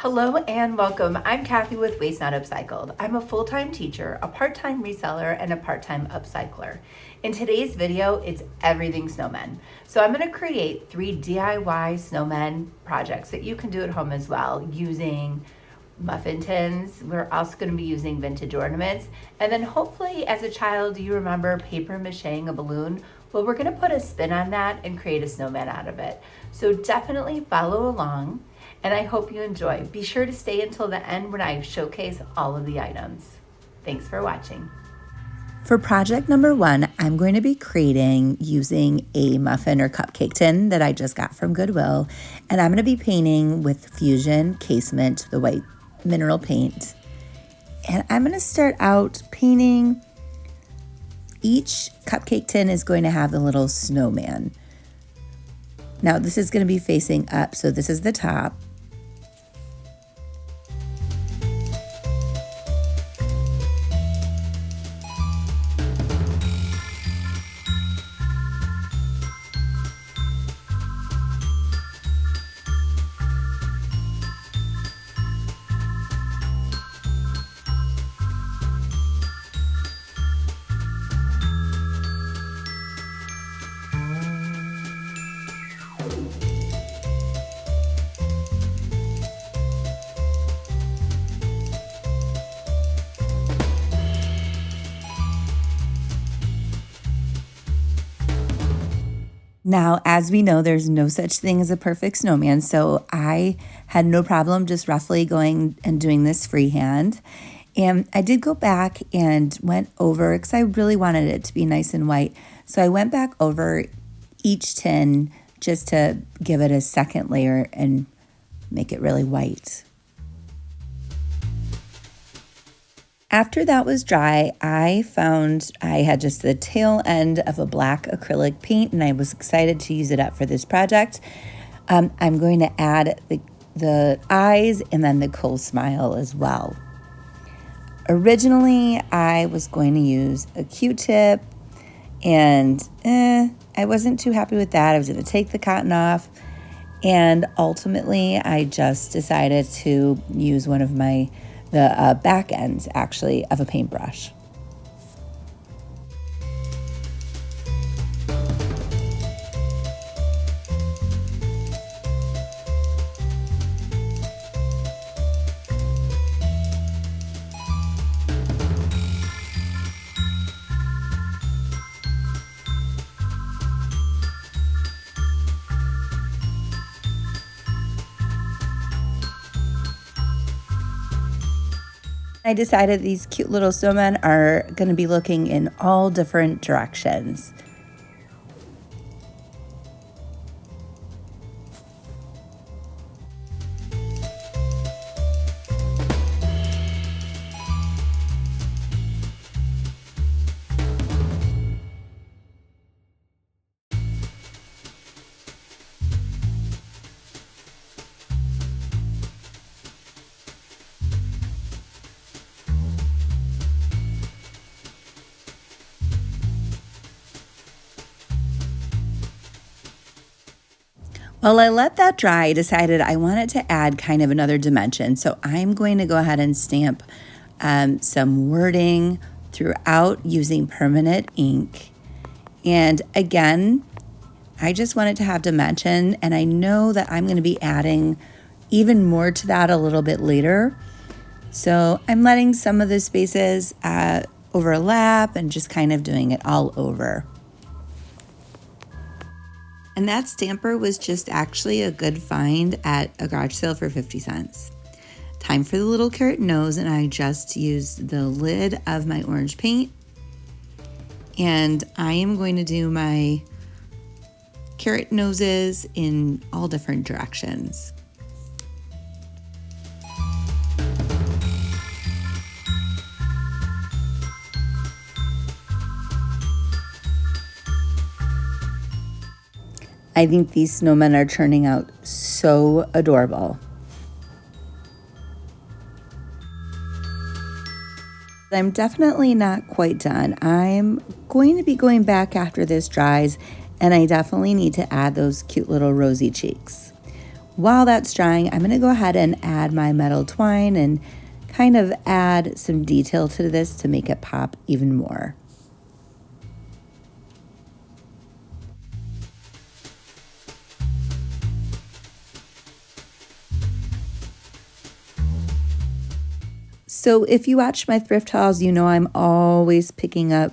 Hello and welcome. I'm Kathy with Waste.Not.Upcycled. I'm a full-time teacher, a part-time reseller, and a part-time upcycler. In today's video, it's everything snowmen. So I'm going to create 3 DIY snowmen projects that you can do at home as well using muffin tins. We're also going to be using vintage ornaments. And then hopefully as a child, you remember papier-mâchéing a balloon. Well, we're going to put a spin on that and create a snowman out of it. So definitely follow along. And I hope you enjoy. Be sure to stay until the end when I showcase all of the items. Thanks for watching. For project number 1, I'm going to be creating using a muffin or cupcake tin that I just got from Goodwill. And I'm going to be painting with Fusion Casement, the white mineral paint. And I'm going to start out painting. Each cupcake tin is going to have the little snowman. Now this is going to be facing up, so this is the top. Now, as we know, there's no such thing as a perfect snowman, so I had no problem just roughly going and doing this freehand. And I did go back and went over, because I really wanted it to be nice and white, so I went back over each tin just to give it a second layer and make it really white. After that was dry, I found I had just the tail end of a black acrylic paint, and I was excited to use it up for this project. I'm going to add the eyes and then the cool smile as well. Originally, I was going to use a Q-tip, and I wasn't too happy with that. I was going to take the cotton off, and ultimately, I just decided to use one of the back ends, actually, of a paintbrush. I decided these cute little snowmen are going to be looking in all different directions. While I let that dry, I decided I wanted to add kind of another dimension. So I'm going to go ahead and stamp some wording throughout using permanent ink. And again, I just wanted to have dimension, and I know that I'm going to be adding even more to that a little bit later. So I'm letting some of the spaces overlap and just kind of doing it all over. And that stamper was just actually a good find at a garage sale for 50 cents. Time for the little carrot nose, and I just used the lid of my orange paint. And I am going to do my carrot noses in all different directions. I think these snowmen are turning out so adorable. I'm definitely not quite done. I'm going to be going back after this dries, and I definitely need to add those cute little rosy cheeks. While that's drying, I'm gonna go ahead and add my metal twine and kind of add some detail to this to make it pop even more. So if you watch my thrift hauls, you know I'm always picking up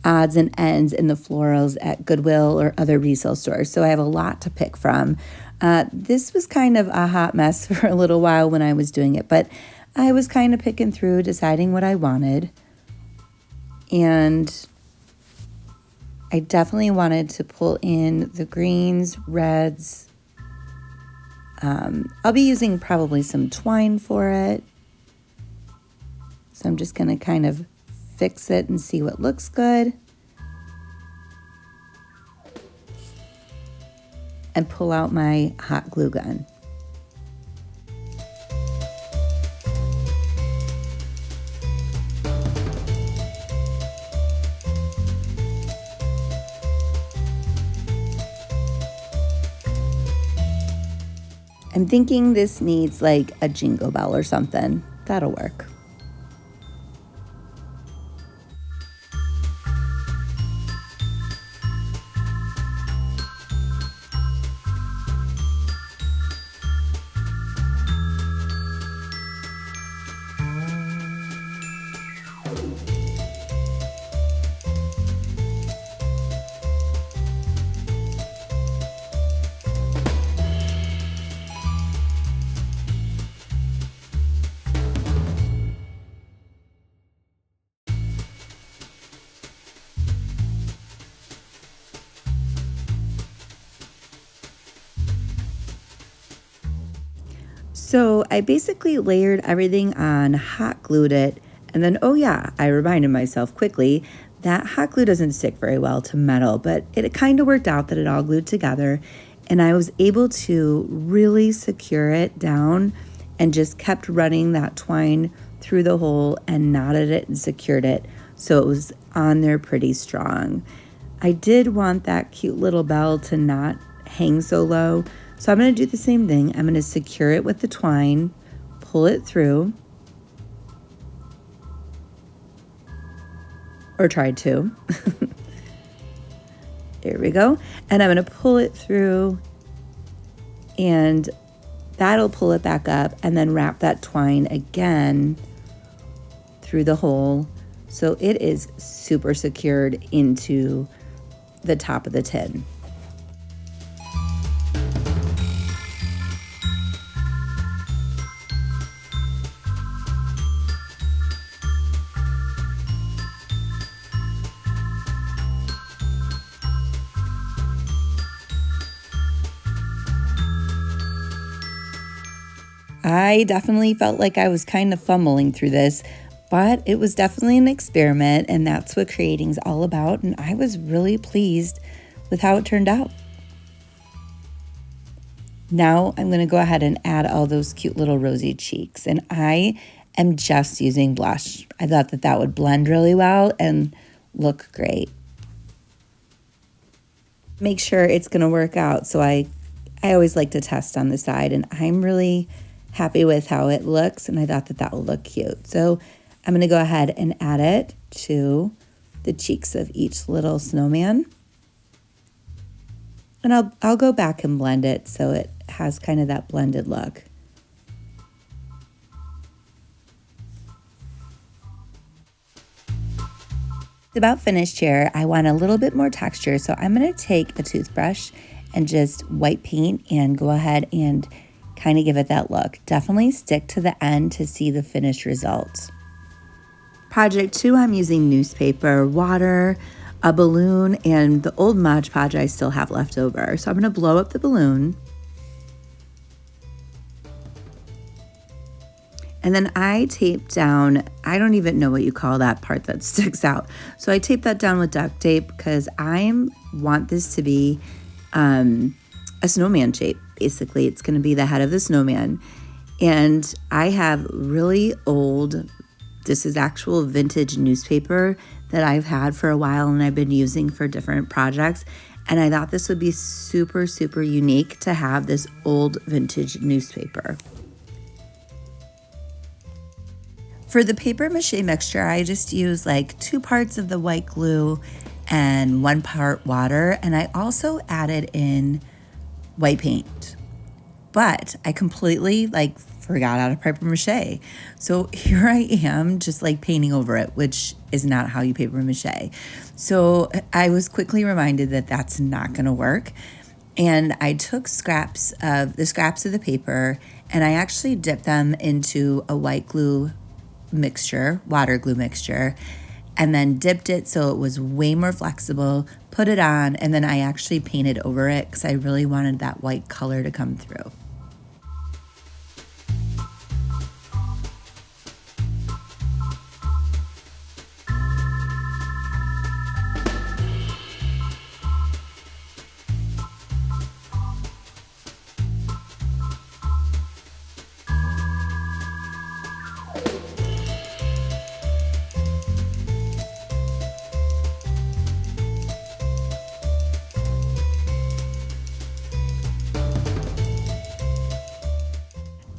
odds and ends in the florals at Goodwill or other resale stores. So I have a lot to pick from. This was kind of a hot mess for a little while when I was doing it, but I was kind of picking through, deciding what I wanted. And I definitely wanted to pull in the greens, reds. I'll be using probably some twine for it. So I'm just going to kind of fix it and see what looks good. And pull out my hot glue gun. I'm thinking this needs like a jingle bell or something. That'll work. So I basically layered everything on, hot glued it, and then, oh yeah, I reminded myself quickly that hot glue doesn't stick very well to metal, but it kind of worked out that it all glued together, and I was able to really secure it down and just kept running that twine through the hole and knotted it and secured it so it was on there pretty strong. I did want that cute little bell to not hang so low, so I'm going to do the same thing. I'm going to secure it with the twine, pull it through, or try to. There we go. And I'm going to pull it through, and that'll pull it back up, and then wrap that twine again through the hole so it is super secured into the top of the tin. I definitely felt like I was kind of fumbling through this, but it was definitely an experiment, and that's what creating's all about, and I was really pleased with how it turned out. Now I'm going to go ahead and add all those cute little rosy cheeks, and I am just using blush. I thought that that would blend really well and look great. Make sure it's going to work out, so I always like to test on the side, and I'm really happy with how it looks, and I thought that that would look cute. So I'm going to go ahead and add it to the cheeks of each little snowman. And I'll go back and blend it so it has kind of that blended look. It's about finished here. I want a little bit more texture, so I'm going to take a toothbrush and just white paint and go ahead and kind of give it that look. Definitely stick to the end to see the finished results. Project 2, I'm using newspaper, water, a balloon, and the old Mod Podge I still have left over. So I'm going to blow up the balloon. And then I tape down, I don't even know what you call that part that sticks out. So I tape that down with duct tape because I want this to be a snowman shape. Basically, it's going to be the head of the snowman. And I have really old, this is actual vintage newspaper that I've had for a while and I've been using for different projects. And I thought this would be super, super unique to have this old vintage newspaper. For the paper mache mixture, I just use like 2 parts of the white glue and 1 part water. And I also added in white paint. But I completely forgot how to paper mache. So here I am just painting over it, which is not how you paper mache. So I was quickly reminded that that's not gonna work. And I took the scraps of the paper, and I actually dipped them into a white glue mixture, water glue mixture, and then dipped it so it was way more flexible, put it on, and then I actually painted over it because I really wanted that white color to come through.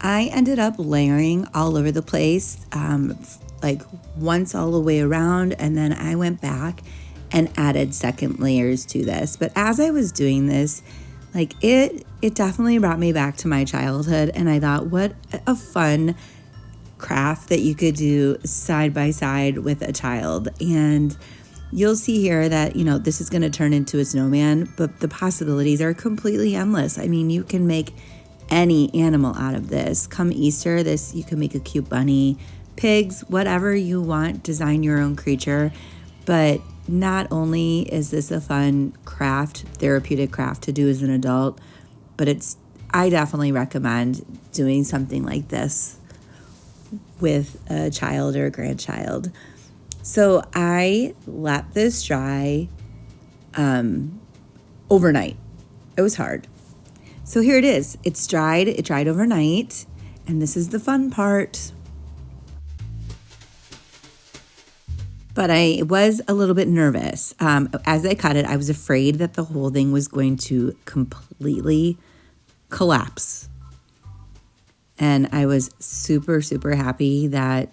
I ended up layering all over the place, once all the way around, and then I went back and added second layers to this. But as I was doing this, it definitely brought me back to my childhood, and I thought, what a fun craft that you could do side by side with a child. And you'll see here that, this is going to turn into a snowman, but the possibilities are completely endless. I mean, you can make any animal out of this. Come Easter, you can make a cute bunny, pigs, whatever you want, design your own creature. But not only is this a fun craft, therapeutic craft to do as an adult, but I definitely recommend doing something like this with a child or a grandchild. So I let this dry overnight. It was hard. So here it is. It's dried. It dried overnight. And this is the fun part. But I was a little bit nervous. As I cut it, I was afraid that the whole thing was going to completely collapse. And I was super, super happy that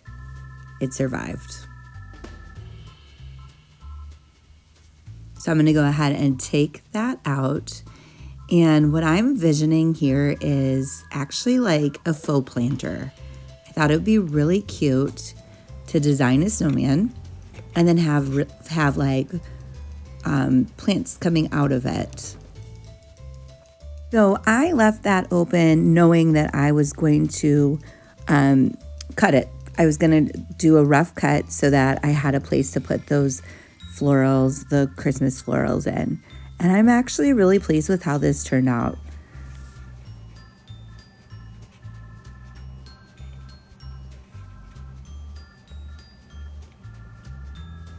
it survived. So I'm going to go ahead and take that out. And what I'm envisioning here is actually a faux planter. I thought it would be really cute to design a snowman and then have plants coming out of it. So I left that open knowing that I was going to cut it. I was going to do a rough cut so that I had a place to put those florals, the Christmas florals in. And I'm actually really pleased with how this turned out.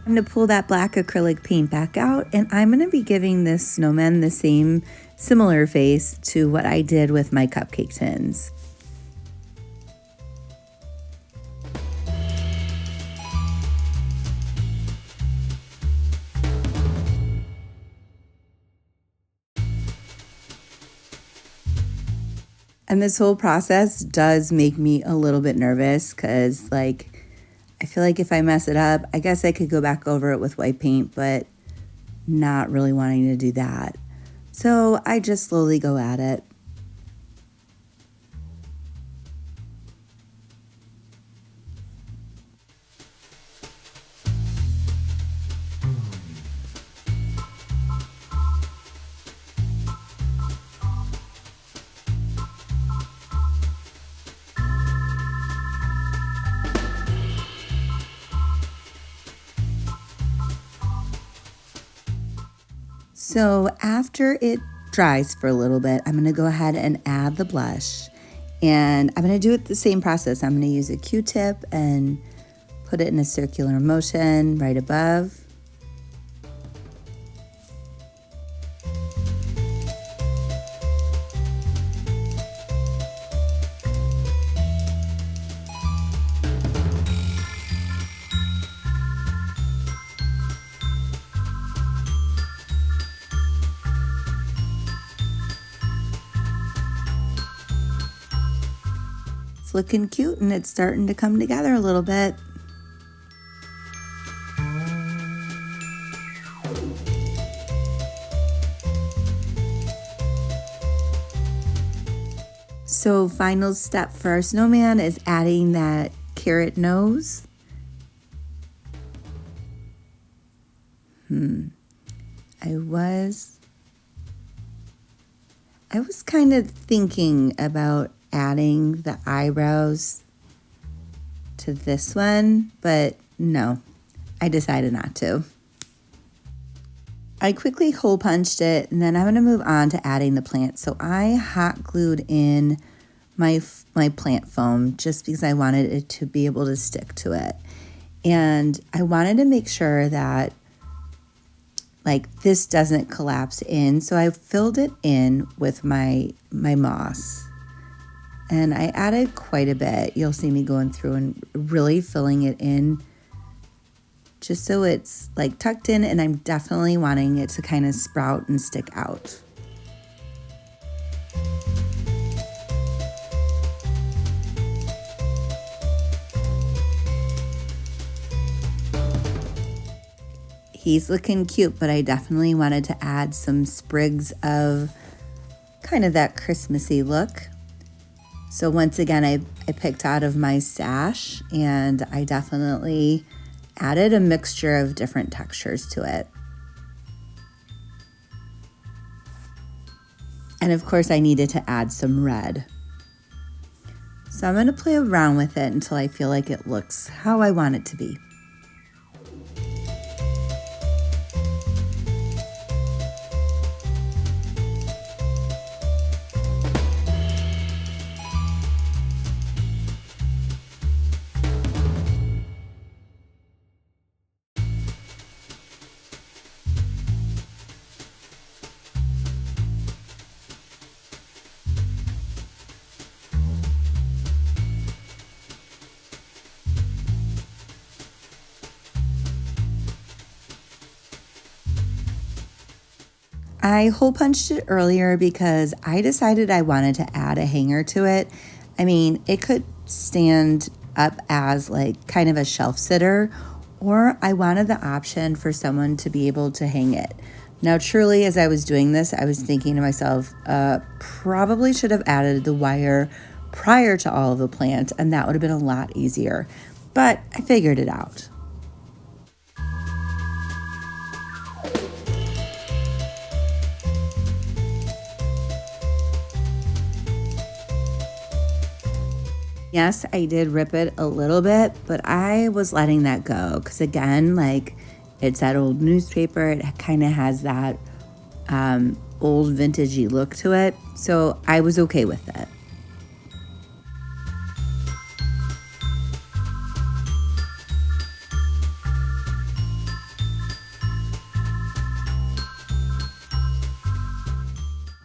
I'm going to pull that black acrylic paint back out, and I'm going to be giving this snowman the same similar face to what I did with my cupcake tins. And this whole process does make me a little bit nervous because, I feel like if I mess it up, I guess I could go back over it with white paint, but not really wanting to do that. So I just slowly go at it. So after it dries for a little bit, I'm going to go ahead and add the blush. And I'm going to do it the same process. I'm going to use a Q-tip and put it in a circular motion right above. It's looking cute and it's starting to come together a little bit. So final step for our snowman is adding that carrot nose. I was kind of thinking about adding the eyebrows to this one, but no, I decided not to. I quickly hole punched it, and then I'm going to move on to adding the plant. So I hot glued in my plant foam just because I wanted it to be able to stick to it. And I wanted to make sure that like this doesn't collapse in. So I filled it in with my moss. And I added quite a bit. You'll see me going through and really filling it in just so it's like tucked in, and I'm definitely wanting it to kind of sprout and stick out. He's looking cute, but I definitely wanted to add some sprigs of kind of that Christmassy look. So once again, I picked out of my stash, and I definitely added a mixture of different textures to it. And of course, I needed to add some red. So I'm going to play around with it until I feel like it looks how I want it to be. I hole punched it earlier because I decided I wanted to add a hanger to it. I mean, it could stand up as like kind of a shelf sitter, or I wanted the option for someone to be able to hang it. Now, truly, as I was doing this, I was thinking to myself, probably should have added the wire prior to all of the plant, and that would have been a lot easier. But I figured it out. Yes, I did rip it a little bit, but I was letting that go because, again, like it's that old newspaper. It kind of has that old vintagey look to it, so I was okay with it.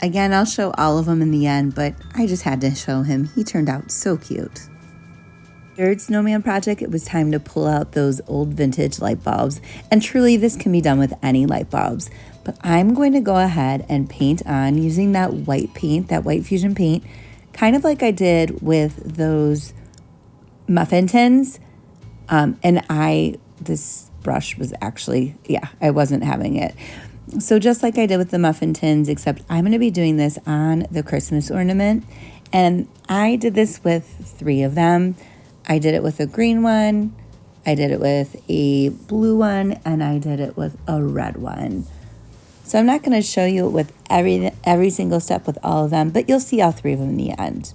Again, I'll show all of them in the end, but I just had to show him. He turned out so cute. Third snowman project, it was time to pull out those old vintage light bulbs. And truly, this can be done with any light bulbs. But I'm going to go ahead and paint on using that white paint, that white fusion paint, kind of like I did with those muffin tins. This brush was actually, I wasn't having it. So just like I did with the muffin tins, except I'm going to be doing this on the Christmas ornament. And I did this with 3 of them. I did it with a green one, I did it with a blue one, and I did it with a red one. So I'm not going to show you it with every single step with all of them, but you'll see all 3 of them in the end.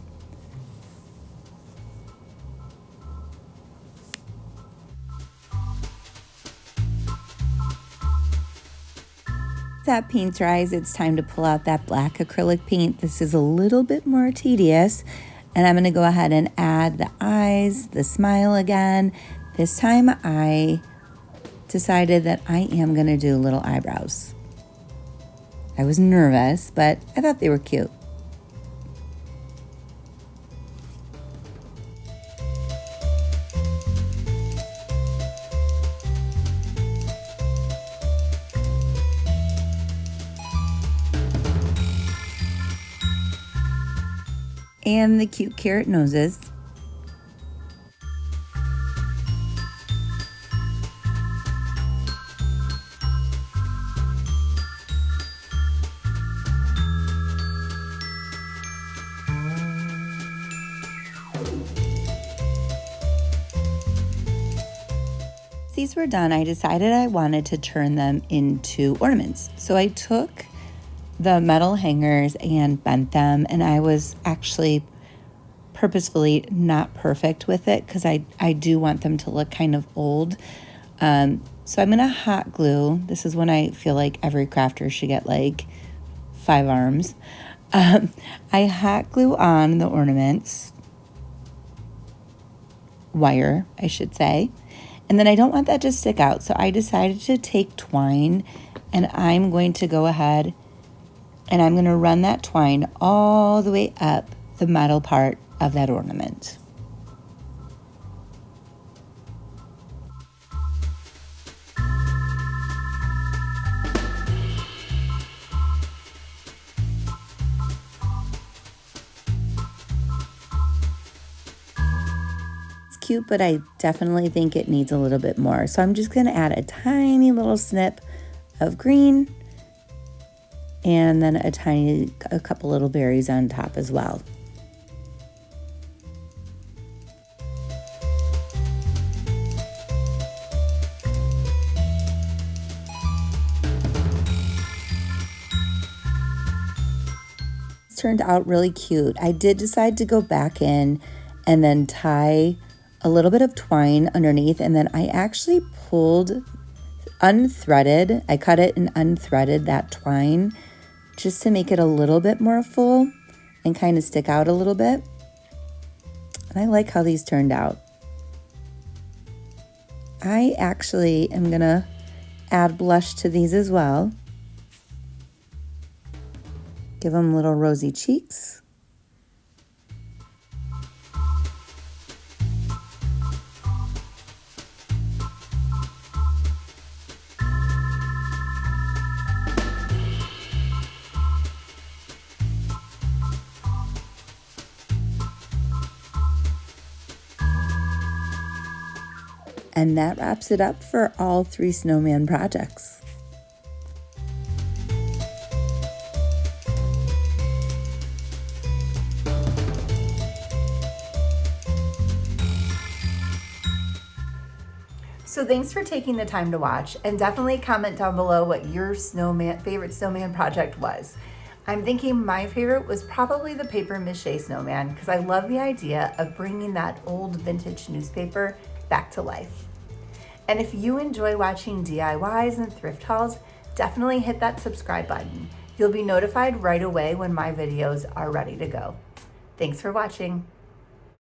That paint dries, it's time to pull out that black acrylic paint. This is a little bit more tedious, and I'm going to go ahead and add the eyes, the smile again. This time I decided that I am going to do little eyebrows. I was nervous, but I thought they were cute. And the cute carrot noses. These were done, I decided I wanted to turn them into ornaments. So I took the metal hangers and bent them, and I was actually purposefully not perfect with it because I do want them to look kind of old. So I'm gonna hot glue. This is when I feel like every crafter should get like 5 arms. I hot glue on the ornaments, wire, I should say. And then I don't want that to stick out, so I decided to take twine, and I'm going to go ahead and I'm going to run that twine all the way up the metal part of that ornament. Cute, but I definitely think it needs a little bit more. So I'm just going to add a tiny little snip of green and then a couple little berries on top as well. It's turned out really cute. I did decide to go back in and then tie a little bit of twine underneath, and then I actually unthreaded, I cut it and unthreaded that twine just to make it a little bit more full and kind of stick out a little bit. And I like how these turned out. I actually am gonna add blush to these as well. Give them little rosy cheeks. And that wraps it up for all 3 snowman projects. So thanks for taking the time to watch, and definitely comment down below what your favorite snowman project was. I'm thinking my favorite was probably the papier-mâché snowman because I love the idea of bringing that old vintage newspaper back to life. And if you enjoy watching DIYs and thrift hauls, definitely hit that subscribe button. You'll be notified right away when my videos are ready to go. Thanks for watching.